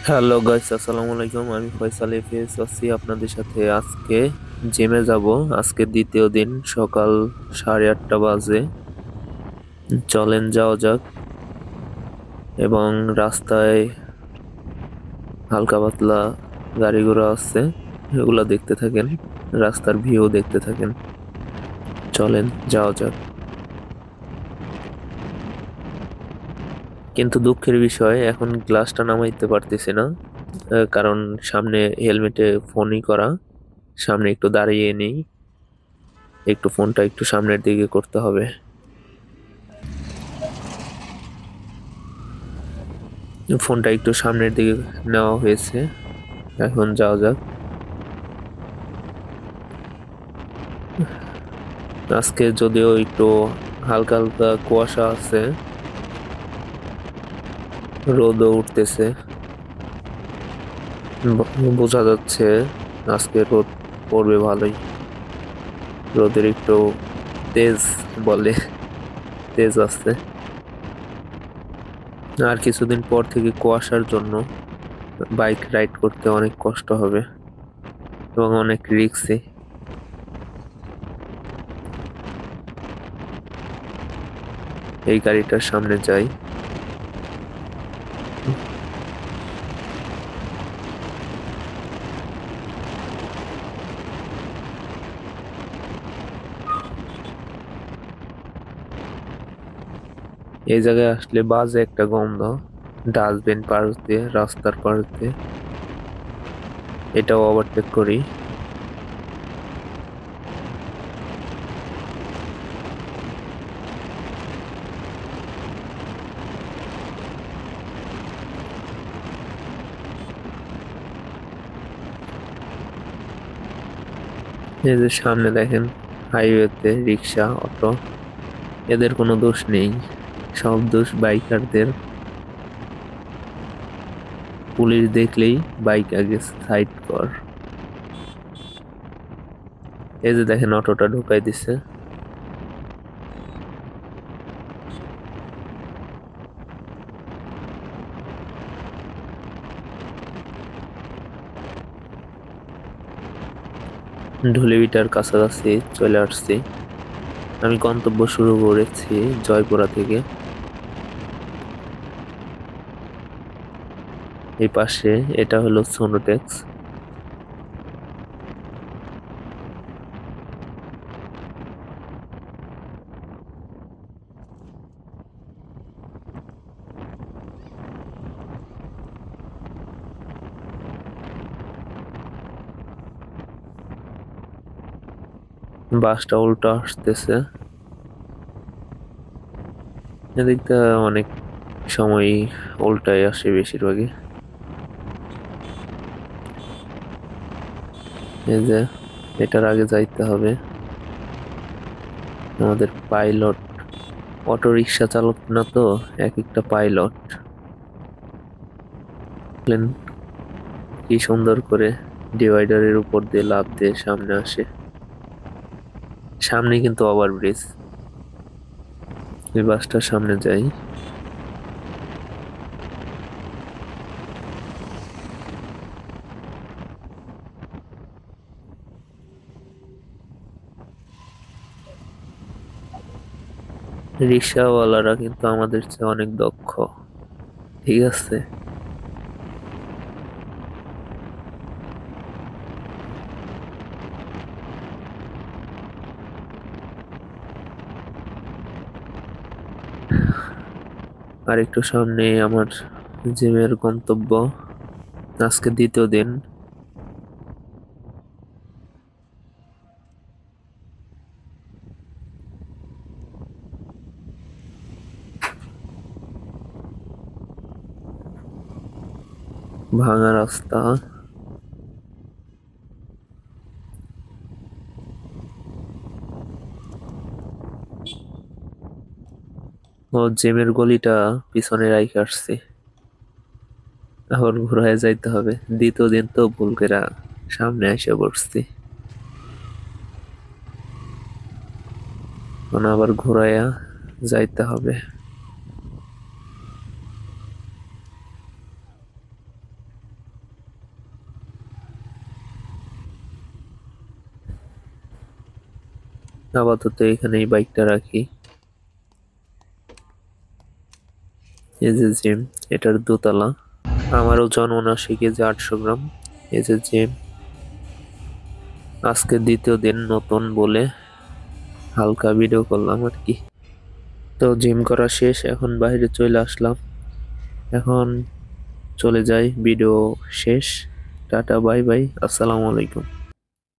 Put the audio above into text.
Hello guys, আসসালামু আলাইকুম। আমি ফয়সাল এফএস আছি আপনাদের সাথে। আজকে জিমে যাব। আজকে দ্বিতীয় দিন, সকাল 8:30 বাজে। চলেন যাওয়া যাক। এবং রাস্তায় হালকা পাতলা গাড়ি ঘোড়া আছে, এগুলা দেখতে থাকেন। রাস্তার ভিউ দেখতে থাকেন। চলেন যাওয়া যাক। কিন্তু দুঃখের বিষয়, এখন গ্লাসটা নামাইতে পারতেছি না। কারণ সামনে হেলমেটে ফোনই করা। সামনে একটু দাঁড়িয়ে নেই, একটু ফোনটা একটু সামনের দিকে করতে হবে। ফোনটা একটু সামনের দিকে নেওয়া হয়েছে। এখন যাওয়া যাক। আজকে যদিও একটু হালকা হালকা কুয়াশা আছে, রোদও উঠতেছে। বোঝা যাচ্ছে আজকে রোদ পড়বে ভালোই। রোদের একটু তেজ বলে, তেজ আছে। আর কিছুদিন পর থেকে কুয়াশার জন্য বাইক রাইড করতে অনেক কষ্ট হবে এবং অনেক রিস্কি। এই গাড়িটার সামনে যাই। এই জায়গায় আসলে বাজে একটা গন্ধ, ডাস্টবিন পার হতে, রাস্তার পার হতে। এটাও ওভারটেক করি। এই যে সামনে দেখেন, হাইওয়েতে রিক্সা, অটো, এদের কোনো দোষ নেই। সব দোষ বাইকারদের। পুলিশ দেখলেই বাইক আগে সাইড কর। এই যে দেখেন, অটোটা ঢুকাই দিছে। ঢুলিবিটার কাছাকাছি চলে আসছি। আমি গন্তব্য শুরু করেছি জয়পুরা থেকে। এই পাশে এটা হলো সোনোটেক্স। বাসটা উল্টো আসতেছে। এদিকটা অনেক সময় উল্টায় আসে বেশিরভাগই। এই যে এটার আগে যাইতে হবে। আমাদের পাইলট, অটো রিক্সা চালক না তো, এক একটা পাইলট। কি সুন্দর করে ডিভাইডারের উপর দিয়ে লাফ দিয়ে সামনে আসে। সামনে কিন্তু ওভারব্রিজ। এই বাসটার সামনে যাই। রিক্সাওয়ালারা কিন্তু আমাদের চেয়ে অনেক দক্ষ, ঠিক আছে। আর একটু সামনে আমার জিমের গন্তব্য। আজকে দ্বিতীয় দিন। ভাঙা রাস্তা। ও জিমের গলিটা পিছনে রাইখে আসছি। আবার ঘুরায় যাইতে হবে। দ্বিতীয় দিন তো ভুল করে সামনে এসে পড়ছি। এখন আবার ঘুরাইয়া যাইতে হবে। আপাতত এখানে এই বাইকটা রাখি। এই যে জিম, এটার দোতলা। আমার ওজন 79 কেজি 800 গ্রাম। এই যে জিম, আজকে দ্বিতীয় দিন, নতুন বলে হালকা ভিডিও করলাম আর কি। তো জিম করা শেষ, এখন বাইরে চলে আসলাম। এখন চলে যাই, ভিডিও শেষ। টাটা, বাই বাই, আসসালামু আলাইকুম।